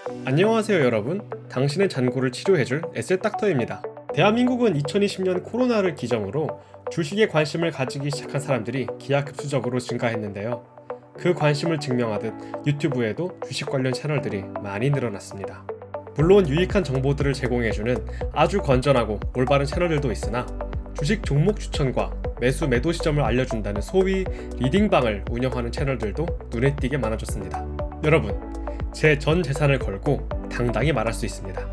안녕하세요 여러분. 당신의 잔고를 치료해줄 에셋닥터입니다. 대한민국은 2020년 코로나를 기점으로 주식에 관심을 가지기 시작한 사람들이 기하급수적으로 증가했는데요. 그 관심을 증명하듯 유튜브에도 주식 관련 채널들이 많이 늘어났습니다. 물론 유익한 정보들을 제공해주는 아주 건전하고 올바른 채널들도 있으나 주식 종목 추천과 매수 매도 시점을 알려준다는 소위 리딩방을 운영하는 채널들도 눈에 띄게 많아졌습니다. 여러분, 제 전 재산을 걸고 당당히 말할 수 있습니다.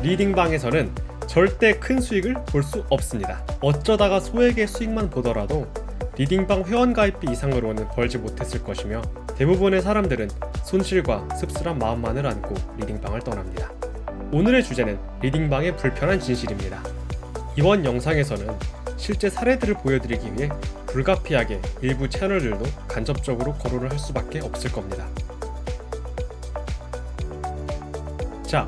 리딩방에서는 절대 큰 수익을 볼 수 없습니다. 어쩌다가 소액의 수익만 보더라도 리딩방 회원 가입비 이상으로는 벌지 못했을 것이며 대부분의 사람들은 손실과 씁쓸한 마음만을 안고 리딩방을 떠납니다. 오늘의 주제는 리딩방의 불편한 진실입니다. 이번 영상에서는 실제 사례들을 보여드리기 위해 불가피하게 일부 채널들도 간접적으로 거론을 할 수밖에 없을 겁니다. 자,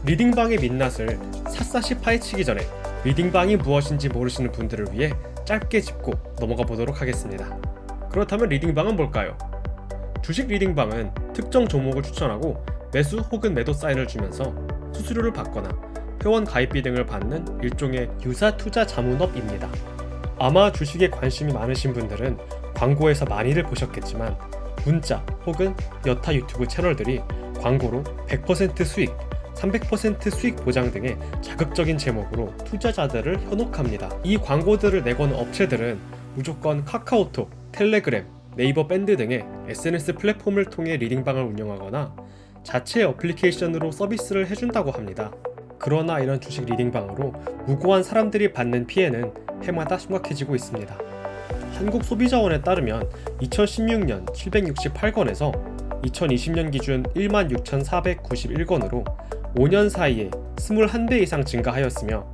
리딩방의 민낯을 샅샅이 파헤치기 전에 리딩방이 무엇인지 모르시는 분들을 위해 짧게 짚고 넘어가 보도록 하겠습니다. 그렇다면 리딩방은 뭘까요? 주식 리딩방은 특정 종목을 추천하고 매수 혹은 매도 사인을 주면서 수수료를 받거나 회원 가입비 등을 받는 일종의 유사 투자 자문업입니다. 아마 주식에 관심이 많으신 분들은 광고에서 많이들 보셨겠지만 문자 혹은 여타 유튜브 채널들이 광고로 100% 수익, 300% 수익 보장 등의 자극적인 제목으로 투자자들을 현혹합니다. 이 광고들을 내거는 업체들은 무조건 카카오톡, 텔레그램, 네이버 밴드 등의 SNS 플랫폼을 통해 리딩방을 운영하거나 자체 어플리케이션으로 서비스를 해준다고 합니다. 그러나 이런 주식 리딩방으로 무고한 사람들이 받는 피해는 해마다 심각해지고 있습니다. 한국소비자원에 따르면 2016년 768건에서 2020년 기준 16,491건으로 5년 사이에 21배 이상 증가하였으며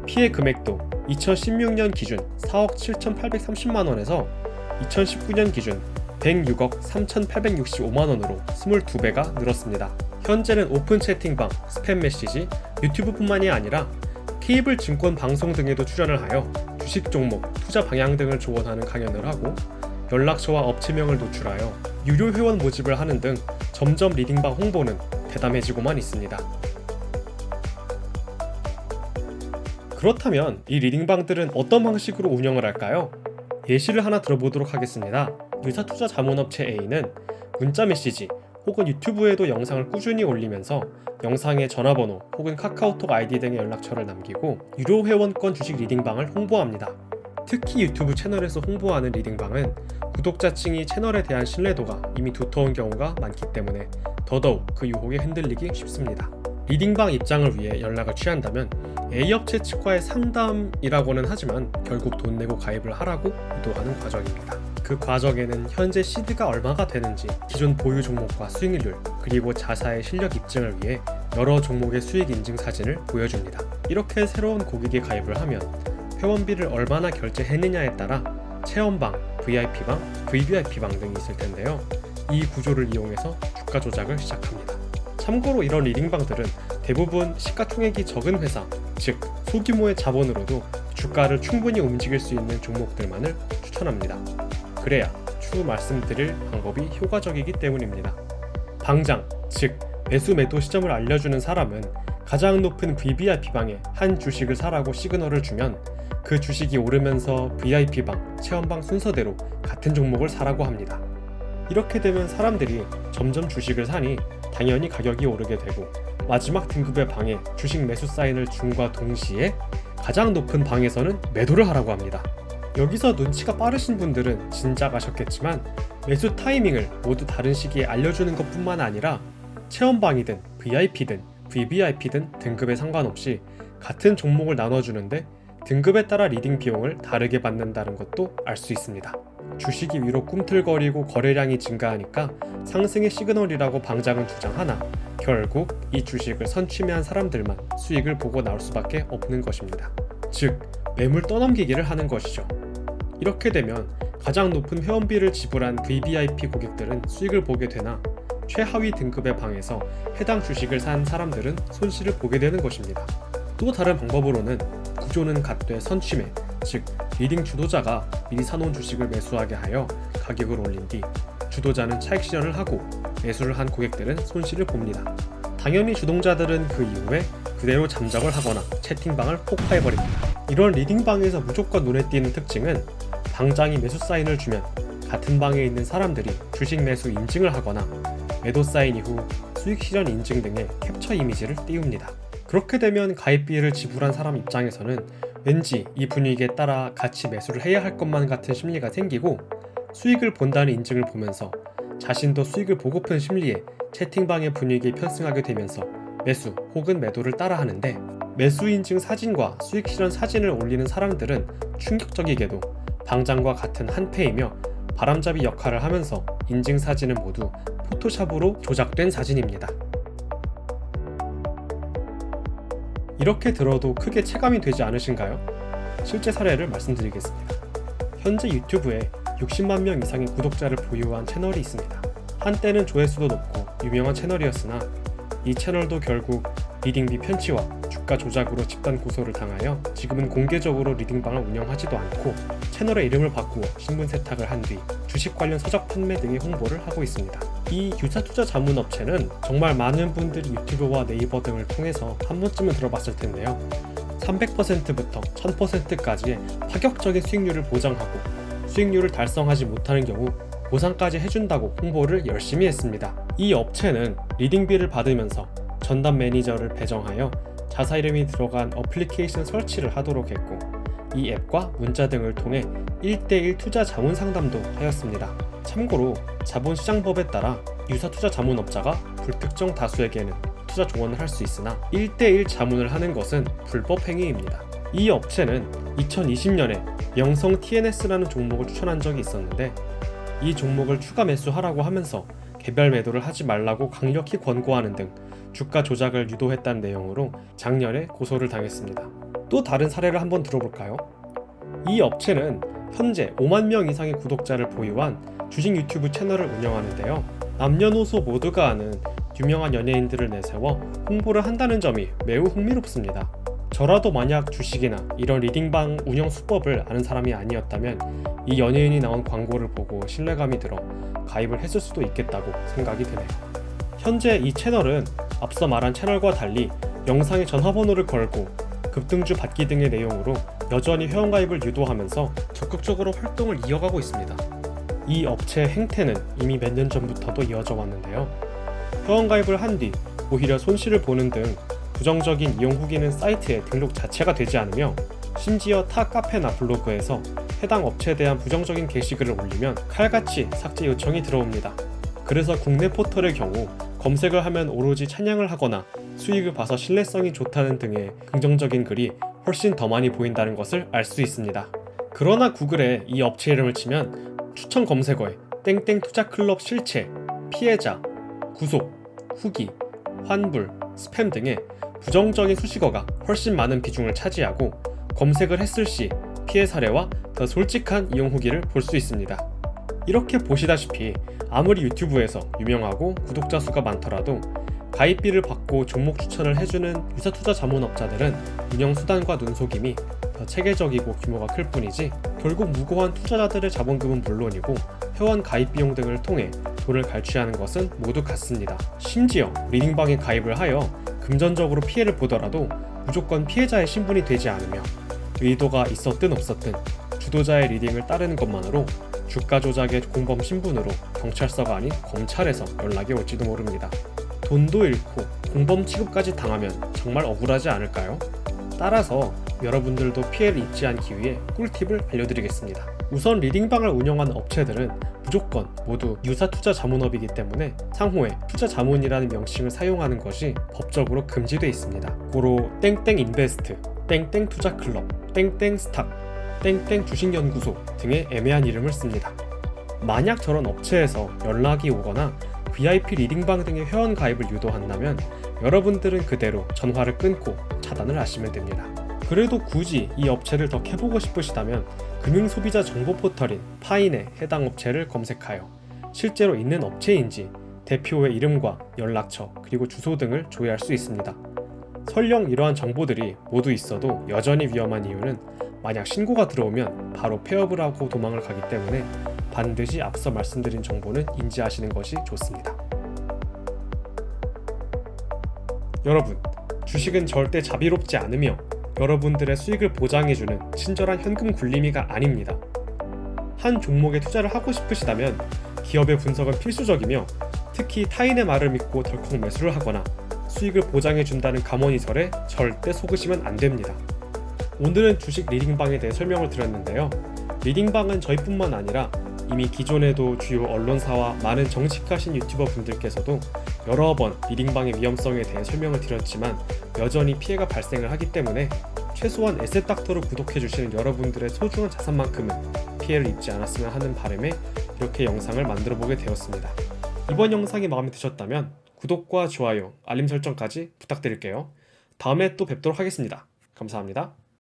피해 금액도 2016년 기준 4억 7,830만원에서 2019년 기준 106억 3,865만원으로 22배가 늘었습니다. 현재는 오픈 채팅방, 스팸 메시지, 유튜브뿐만이 아니라 케이블 증권 방송 등에도 출연을 하여 주식 종목, 투자 방향 등을 조언하는 강연을 하고 연락처와 업체명을 노출하여 유료 회원 모집을 하는 등 점점 리딩방 홍보는 대담해지고만 있습니다. 그렇다면 이 리딩방들은 어떤 방식으로 운영을 할까요? 예시를 하나 들어보도록 하겠습니다. 유사투자 자문업체 A는 문자 메시지 혹은 유튜브에도 영상을 꾸준히 올리면서 영상에 전화번호 혹은 카카오톡 아이디 등의 연락처를 남기고 유료 회원권 주식 리딩방을 홍보합니다. 특히 유튜브 채널에서 홍보하는 리딩방은 구독자층이 채널에 대한 신뢰도가 이미 두터운 경우가 많기 때문에 더더욱 그 유혹에 흔들리기 쉽습니다. 리딩방 입장을 위해 연락을 취한다면 A업체 측과의 상담이라고는 하지만 결국 돈 내고 가입을 하라고 유도하는 과정입니다. 그 과정에는 현재 시드가 얼마가 되는지, 기존 보유 종목과 수익률, 그리고 자사의 실력 입증을 위해 여러 종목의 수익 인증 사진을 보여줍니다. 이렇게 새로운 고객이 가입을 하면 회원비를 얼마나 결제했느냐에 따라 체험방, VIP방, VVIP방 등이 있을 텐데요. 이 구조를 이용해서 주가 조작을 시작합니다. 참고로 이런 리딩방들은 대부분 시가총액이 적은 회사, 즉 소규모의 자본으로도 주가를 충분히 움직일 수 있는 종목들만을 추천합니다. 그래야 추후 말씀드릴 방법이 효과적이기 때문입니다. 방장, 즉 매수 매도 시점을 알려주는 사람은 가장 높은 VVIP방에 한 주식을 사라고 시그널을 주면 그 주식이 오르면서 VIP방, 체험방 순서대로 같은 종목을 사라고 합니다. 이렇게 되면 사람들이 점점 주식을 사니 당연히 가격이 오르게 되고 마지막 등급의 방에 주식 매수 사인을 줌과 동시에 가장 높은 방에서는 매도를 하라고 합니다. 여기서 눈치가 빠르신 분들은 진작 아셨겠지만 매수 타이밍을 모두 다른 시기에 알려주는 것뿐만 아니라 체험방이든 VIP든 VVIP든 등급에 상관없이 같은 종목을 나눠주는데 등급에 따라 리딩 비용을 다르게 받는다는 것도 알 수 있습니다. 주식이 위로 꿈틀거리고 거래량이 증가하니까 상승의 시그널이라고 방장은 주장하나 결국 이 주식을 선취매한 사람들만 수익을 보고 나올 수밖에 없는 것입니다. 즉 매물 떠넘기기를 하는 것이죠. 이렇게 되면 가장 높은 회원비를 지불한 VVIP 고객들은 수익을 보게 되나 최하위 등급의 방에서 해당 주식을 산 사람들은 손실을 보게 되는 것입니다. 또 다른 방법으로는 구조는 같되 선취매, 즉 리딩 주도자가 미리 사놓은 주식을 매수하게 하여 가격을 올린 뒤 주도자는 차익 실현을 하고 매수를 한 고객들은 손실을 봅니다. 당연히 주동자들은 그 이후에 그대로 잠적을 하거나 채팅방을 폭파해버립니다. 이런 리딩방에서 무조건 눈에 띄는 특징은 방장이 매수 사인을 주면 같은 방에 있는 사람들이 주식 매수 인증을 하거나 매도 사인 이후 수익 실현 인증 등의 캡처 이미지를 띄웁니다. 그렇게 되면 가입비를 지불한 사람 입장에서는 왠지 이 분위기에 따라 같이 매수를 해야 할 것만 같은 심리가 생기고, 수익을 본다는 인증을 보면서 자신도 수익을 보고픈 심리에 채팅방의 분위기에 편승하게 되면서 매수 혹은 매도를 따라 하는데, 매수 인증 사진과 수익 실현 사진을 올리는 사람들은 충격적이게도 방장과 같은 한 패이며 바람잡이 역할을 하면서 인증 사진은 모두 포토샵으로 조작된 사진입니다. 이렇게 들어도 크게 체감이 되지 않으신가요? 실제 사례를 말씀드리겠습니다. 현재 유튜브에 60만 명 이상의 구독자를 보유한 채널이 있습니다. 한때는 조회수도 높고 유명한 채널이었으나 이 채널도 결국 리딩비 편취와 주가 조작으로 집단 고소를 당하여 지금은 공개적으로 리딩방을 운영하지도 않고 채널의 이름을 바꾸어 신분 세탁을 한 뒤 주식 관련 서적 판매 등의 홍보를 하고 있습니다. 이 유사투자 자문업체는 정말 많은 분들이 유튜브와 네이버 등을 통해서 한 번쯤은 들어봤을 텐데요. 300%부터 1000%까지의 파격적인 수익률을 보장하고 수익률을 달성하지 못하는 경우 보상까지 해준다고 홍보를 열심히 했습니다. 이 업체는 리딩비를 받으면서 전담 매니저를 배정하여 자사 이름이 들어간 어플리케이션 설치를 하도록 했고, 이 앱과 문자 등을 통해 1대1 투자 자문 상담도 하였습니다. 참고로 자본시장법에 따라 유사투자 자문업자가 불특정 다수에게는 투자 조언을 할 수 있으나 1대1 자문을 하는 것은 불법 행위입니다. 이 업체는 2020년에 명성 TNS라는 종목을 추천한 적이 있었는데, 이 종목을 추가 매수하라고 하면서 개별 매도를 하지 말라고 강력히 권고하는 등 주가 조작을 유도했다는 내용으로 작년에 고소를 당했습니다. 또 다른 사례를 한번 들어볼까요? 이 업체는 현재 5만 명 이상의 구독자를 보유한 주식 유튜브 채널을 운영하는데요. 남녀노소 모두가 아는 유명한 연예인들을 내세워 홍보를 한다는 점이 매우 흥미롭습니다. 저라도 만약 주식이나 이런 리딩방 운영 수법을 아는 사람이 아니었다면 이 연예인이 나온 광고를 보고 신뢰감이 들어 가입을 했을 수도 있겠다고 생각이 드네요. 현재 이 채널은 앞서 말한 채널과 달리 영상에 전화번호를 걸고 급등주 받기 등의 내용으로 여전히 회원가입을 유도하면서 적극적으로 활동을 이어가고 있습니다. 이 업체의 행태는 이미 몇 년 전부터도 이어져 왔는데요. 회원가입을 한 뒤 오히려 손실을 보는 등 부정적인 이용 후기는 사이트에 등록 자체가 되지 않으며, 심지어 타 카페나 블로그에서 해당 업체에 대한 부정적인 게시글을 올리면 칼같이 삭제 요청이 들어옵니다. 그래서 국내 포털의 경우 검색을 하면 오로지 찬양을 하거나 수익을 봐서 신뢰성이 좋다는 등의 긍정적인 글이 훨씬 더 많이 보인다는 것을 알 수 있습니다. 그러나 구글에 이 업체 이름을 치면 추천 검색어에 땡땡 투자클럽 실체, 피해자, 구속, 후기, 환불, 스팸 등의 부정적인 수식어가 훨씬 많은 비중을 차지하고, 검색을 했을 시 피해 사례와 더 솔직한 이용 후기를 볼 수 있습니다. 이렇게 보시다시피 아무리 유튜브에서 유명하고 구독자 수가 많더라도 가입비를 받고 종목 추천을 해주는 유사투자 자문업자들은 운영수단과 눈속임이 더 체계적이고 규모가 클 뿐이지, 결국 무고한 투자자들의 자본금은 물론이고 회원 가입 비용 등을 통해 돈을 갈취하는 것은 모두 같습니다. 심지어 리딩방에 가입을 하여 금전적으로 피해를 보더라도 무조건 피해자의 신분이 되지 않으며 의도가 있었든 없었든 주도자의 리딩을 따르는 것만으로 주가 조작의 공범 신분으로 경찰서가 아닌 검찰에서 연락이 올지도 모릅니다. 돈도 잃고 공범 취급까지 당하면 정말 억울하지 않을까요? 따라서 여러분들도 피해를 입지 않기 위해 꿀팁을 알려드리겠습니다. 우선 리딩방을 운영하는 업체들은 무조건 모두 유사투자 자문업이기 때문에 상호에 투자 자문이라는 명칭을 사용하는 것이 법적으로 금지되어 있습니다. 고로 땡땡 인베스트, 땡땡 투자클럽, 땡땡 스탁, 땡땡 주식연구소 등의 애매한 이름을 씁니다. 만약 저런 업체에서 연락이 오거나 VIP 리딩방 등의 회원 가입을 유도한다면 여러분들은 그대로 전화를 끊고 차단을 하시면 됩니다. 그래도 굳이 이 업체를 더 캐보고 싶으시다면 금융소비자 정보 포털인 파인에 해당 업체를 검색하여 실제로 있는 업체인지 대표의 이름과 연락처 그리고 주소 등을 조회할 수 있습니다. 설령 이러한 정보들이 모두 있어도 여전히 위험한 이유는 만약 신고가 들어오면 바로 폐업을 하고 도망을 가기 때문에 반드시 앞서 말씀드린 정보는 인지하시는 것이 좋습니다. 여러분, 주식은 절대 자비롭지 않으며 여러분들의 수익을 보장해주는 친절한 현금 굴림이가 아닙니다. 한 종목에 투자를 하고 싶으시다면 기업의 분석은 필수적이며 특히 타인의 말을 믿고 덜컥 매수를 하거나 수익을 보장해준다는 감언이설에 절대 속으시면 안 됩니다. 오늘은 주식 리딩방에 대해 설명을 드렸는데요. 리딩방은 저희뿐만 아니라 이미 기존에도 주요 언론사와 많은 정식하신 유튜버 분들께서도 여러 번 리딩방의 위험성에 대해 설명을 드렸지만 여전히 피해가 발생을 하기 때문에 최소한 에셋닥터를 구독해주시는 여러분들의 소중한 자산만큼은 피해를 입지 않았으면 하는 바람에 이렇게 영상을 만들어보게 되었습니다. 이번 영상이 마음에 드셨다면 구독과 좋아요, 알림 설정까지 부탁드릴게요. 다음에 또 뵙도록 하겠습니다. 감사합니다.